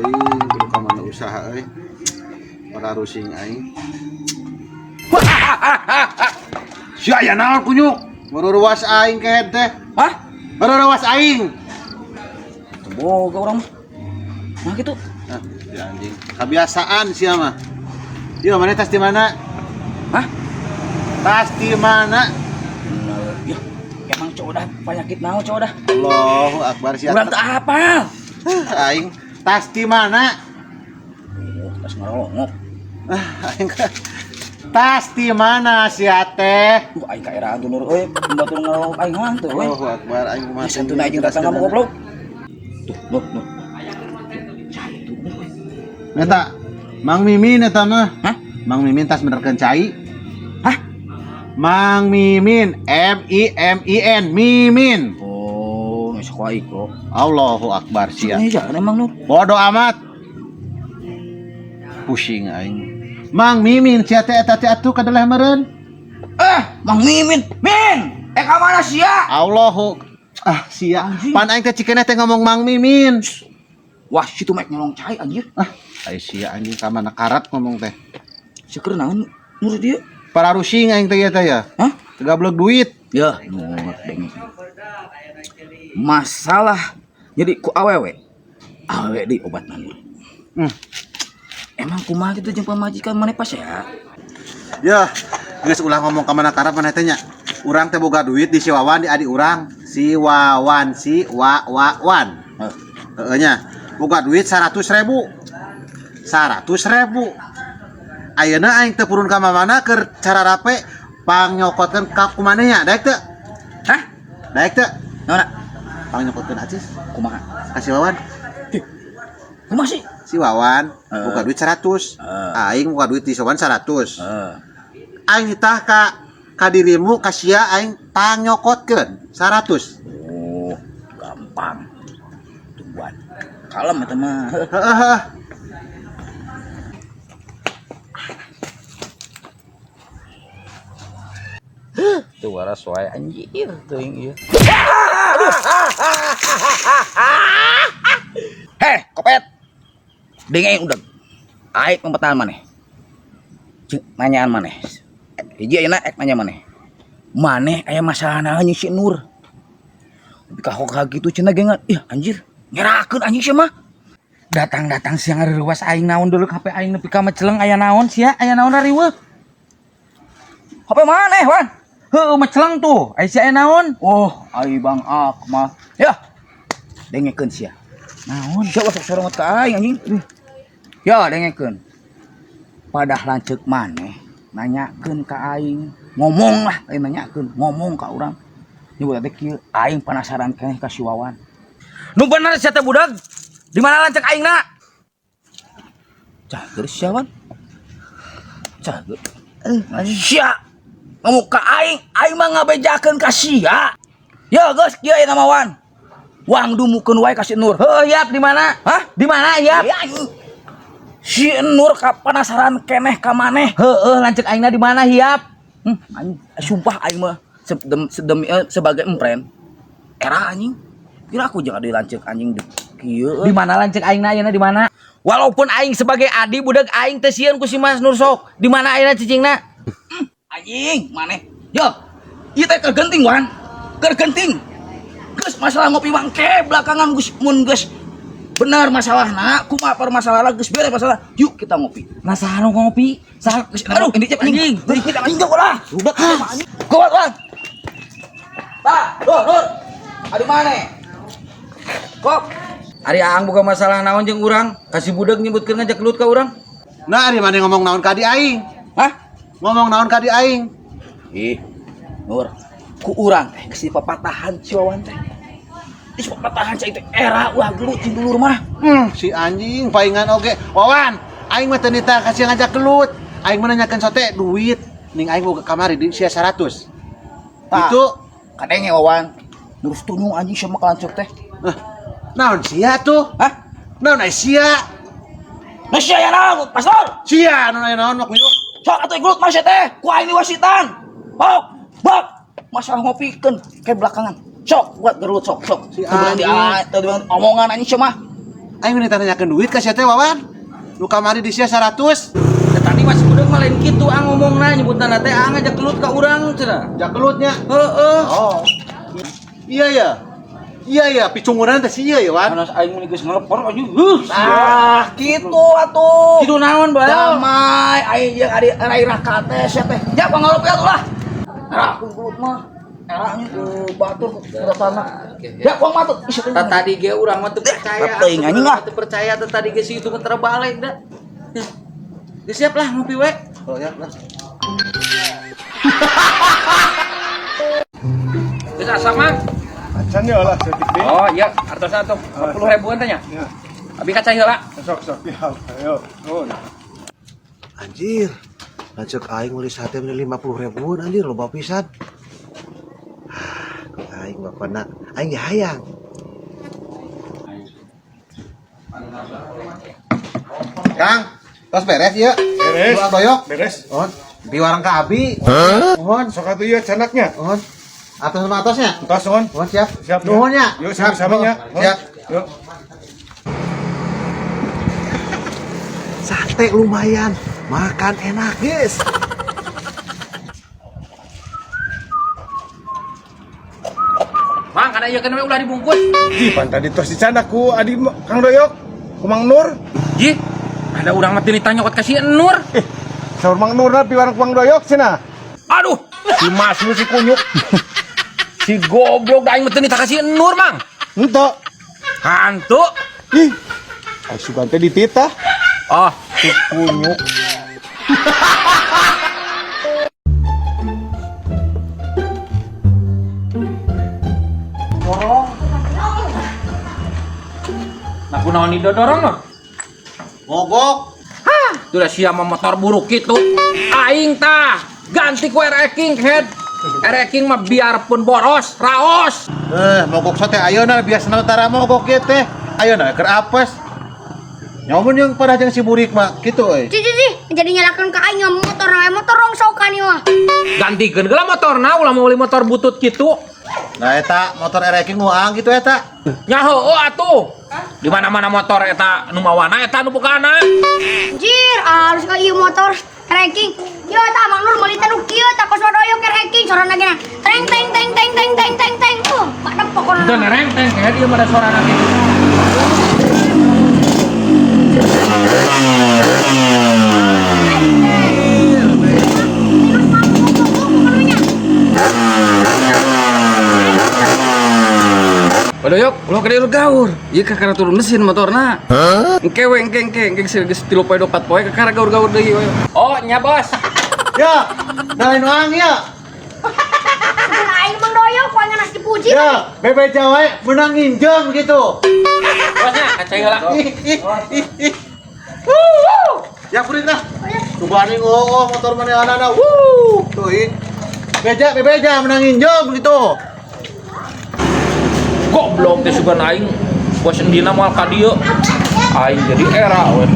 kudu ka mana usaha euy. Para rusing aing. Sia aya naon kunyuk? Maruruwas aing ke teh. Hah? Maruruwas aing. Boga orang mah. Nah gitu. Nah, si anjing. Kebiasaan sia mah. Yo, mana tas di mana? Hah? Tas di mana? Ya, emang cowok dah penyakit naon cowok dah. Allahu Akbar sia. Urang teu hafal. Aing tas di mana? Tas ngarongok. Aing tas di mana sia teh? Aing ka era atuh nur euy, batur ngarongok aing mah teu euy. Allahu Akbar aing kumaha. Santuna aing datang ka goblok. Tuh, nur. Eta Mang Mimin eta mah. Hah? Mang Mimin tas benerkeun cai. Hah? Mang Mimin, M-I-M-I-N, Mimin. Oh, nu sekolah iko. Allahu Akbar sia. Ini jangan emang nur. Bodoh amat. Pusing aing. Mang Mimin sia teh eta teh atuh kadelah meureun. Mang Mimin, Min. Ka mana sia? Allahu sia. Pan aing teh cikeuneh teh ngomong Mang Mimin. Wah, situ mek nyolong cai anjir. Ai sia anjing ka mana karat ngomong teh. Seukeur naon nur dieu? Para rusing aing teh ya. Hah? Gablok duit. Ya, nur deng. Masalah jadi ku awewe. Awewe di obat nur. Emang kumaha gitu jeung pamajikan maneh pas ya? Ya, geus ulah ngomong ka mana karat maneh teh nya. Urang teh boga duit di si Wawan di adik urang. Si Wawan si Wawan. Heeh nya. Boga duit 100.000. 100.000. Ayeuna aing teu purun ka mamana keur cara rape pangyokotkeun ka kumaneh nya. Daek teu? Hah? Daek teu? Naona? Pangyokotkeun acis. Kumaha? Ka si Wawan. Kumaha sih? Si Wawan boga duit 100. Aing boga duit di si Wawan 100. Aing tah ka dirimu ka sia aing pangyokotkeun 100. Oh, gampang. Tungguan. Kalem eta mah. Heeh. Tuh waras wae anjir teuing ieu. Heh, kopet. Dengeng udah. Aik pemetahan maneh. Nanyaan maneh. Hiji ayeuna ek nanya maneh. Maneh aya masalah naon si Nur? Kahok gitu cenah gengan. Ih anjir, ngerakeun anjing sia mah. Datang-datang siang ngeurewas aing naon dulu HP aing nepi ka meceleng aya naon sia? Aya naon riweuh? HP maneh, Wan? Heuh meceleng tuh. Aya sia aya naon? Oh, ai Bang Akmal. Ya. Dengekeun sia. Naon? Coba sok sorongot ka aing anjing. Ya, dengekeun. Padah lanceuk maneh nanyakeun ka aing. Ngomong lah, aing nanyakeun, ngomong ka urang. Nyebut teh kieu, aing penasaran keneh ka si Wawan. Nu bener sia teh budak? Di mana lanceuk aingna? Cager sia Wan. Cager. Sia. Ngomong ka aing mah ngabejakeun ka sia. Ya geus kieu ayeuna mah Wan. Wang dumukeun wae ka si Nur. Heuh, Yap di mana? Hah? Di mana, Yap? Si Nur ka penasaran keneh ka maneh. Heueuh, lanceuk aingna di mana, Yap? Anjing, sumpah aing mah sebagai empren. Era anjing. Kira aku jangan dilanceuk anjing kieu. Di mana lanceuk aingna ayeuna di mana? Walaupun aing sebagai adi budak aing teh sieun ku si Mas Nur sok. Di mana ayeuna cicingna? Anjing, maneh. Yo. Ieu teh keur genting, Wan. Keur genting. Geus masalah ngopi mangke belakangan geus mun geus bener masalahna, kumaha permasalahan geus beres masalah. Yuk kita ngopi. Nah saha nu ngopi? Saha geus aduh ini cep anjing. Kita anjing ulah. Budak anjing. Kuat, Wan. Nur. Adi maneh? Kok ari aang boga masalah naon jeung urang? Kasih budak nyebutkeun ngajak gelut ka urang? Nah, ari mana ngomong naon ka di aing? Hah? Ngomong naon ka di aing? Ih, Nur, ku urang teh geus dipapatahan si Wawan teh. Geus papatahan cai teh era ulah gelut jeung dulur mah. Si anjing paingan oge. Wawan, aing mah teu nita kasih ngajak gelut. Aing mah nanyakeun sote duit. Ning aing boga kamari di sia 100. Itu kadenge Wawan. Terus tunung anjing sama kalancok teh. naon sia tuh? Hah? Naon ai sia? Nah sia ya naon, Pastor? Sia naon mah kunyuk. Sok atuh gelut mah sia teh. Ku aing diwasitan. Bak. Masalah ngopikeun ke belakangan. Sok buat gelut sok. Si Teu di omongan anjing sia mah. Aing minta nanyakeun duit ka sia teh Wawan. Nu kamari di sia 100. Tadi masih udah malah gitu ngomongna nyebutna teh ngajak kelut ka urang cenah. Jak kelutnya. Heeh. Oh. Iya ya. Iya ya, picunguran teh sia ya, Wan. Panas aing mun geus ngelepor aja. Gitu atuh. Kitu naon bae? Damai aing jeung ari rairah ka teh sia teh. Ya pangalop ya atuh lah. Aku kelut mah. Eranya ke batur ke sana. Ya kuang matut. Tadi ge urang mah teu percaya. Teuing anjing lah. Teu percaya tadi ge si itu mah terbalik da. Geus siap lah ngopi we. Oh ya, lah. Geus asa mah. Acannya lah setik deh. Oh iya, artosna tuh 40 ribuan tanya. Ya, Abi kaca heula. sok ya. Ayo. Nuhun. Anjir. Lanceuk aing meuli sate meuli 50.000 anjir loba pisan. Aing bapana, aing ge hayang. Kang, tos beres ieu? Beres. Dua doyok. Beres. Mohon, di warung ka abi. Mohon, Sok atuh ieu canaknya. mohon. Atas sama atasnya. Entos nuhun. Mohon siap. Siap. Nuhun ya. Yuk sami-saminya. Siap. Yuk. Sate lumayan, makan enak, guys. Mang, kana ieu kana ulah dibungkus. Di pantai ditos dicanak ku adi Kang Doyok. Ku Mang Nur. Ji, ada urang mah teu ditanya kot ka si Nur. Saur Mang Nur pi warung Kang Doyok cenah. Aduh, si Mas lu si kunyuk. Si goblok da aing mah teu ditanya ka si Nur, Mang. Henteu. Hantu. Ih. Ai sugan teh dititah. Oh, si kunyuk. Nah, kunaon di dodorong mah? Mogok. Itu dah siapa motor buruk gitu. Aing tah ganti ku King head. King mah biarpun boros, raos. Mogok sate ayeuna biasana tara mogok ieu teh. Ayeuna keur apes. Nyamun yang pada jeung si burik mah kitu euy. Ci, jadi nyalakan ke aing motor we motor rongsokan ieu mah. Gantikeun geula motorna ulah mau beli motor butut gitu. Nah eta motor King nguang gitu eta. Nya heueuh atuh. Di mana-mana motor eta nu mawana eta nu bukana. Anjir, harus ka ieu motor ranking. Ieu tah Mang Nur meuli teh nu kieu tah kos wadoyok ke ranking sorana gina. Teng teng teng teng teng teng teng teng. Pada pokona. Teu nereng teh kayak dia mah ada sorana gitu. Waduh yuk, ulah kade gaur. Ieu kakara turun mesin motorna. Engkewe engke geus 3 poe 4 poe kakara gaur-gaur deui we. Oh, nya bos. Ya, lain uang ya. Aing Mang Doyok kok ngenas dipuji. Ya, bebe Jawa menang injem gitu. Bosnya kaca heula. Ya puring dah. Tubani motor manehana. Tuh ih. Bebeja menang injem gitu. Goblok teh sugan aing bos endina moal ka dieu. Aing jadi era we.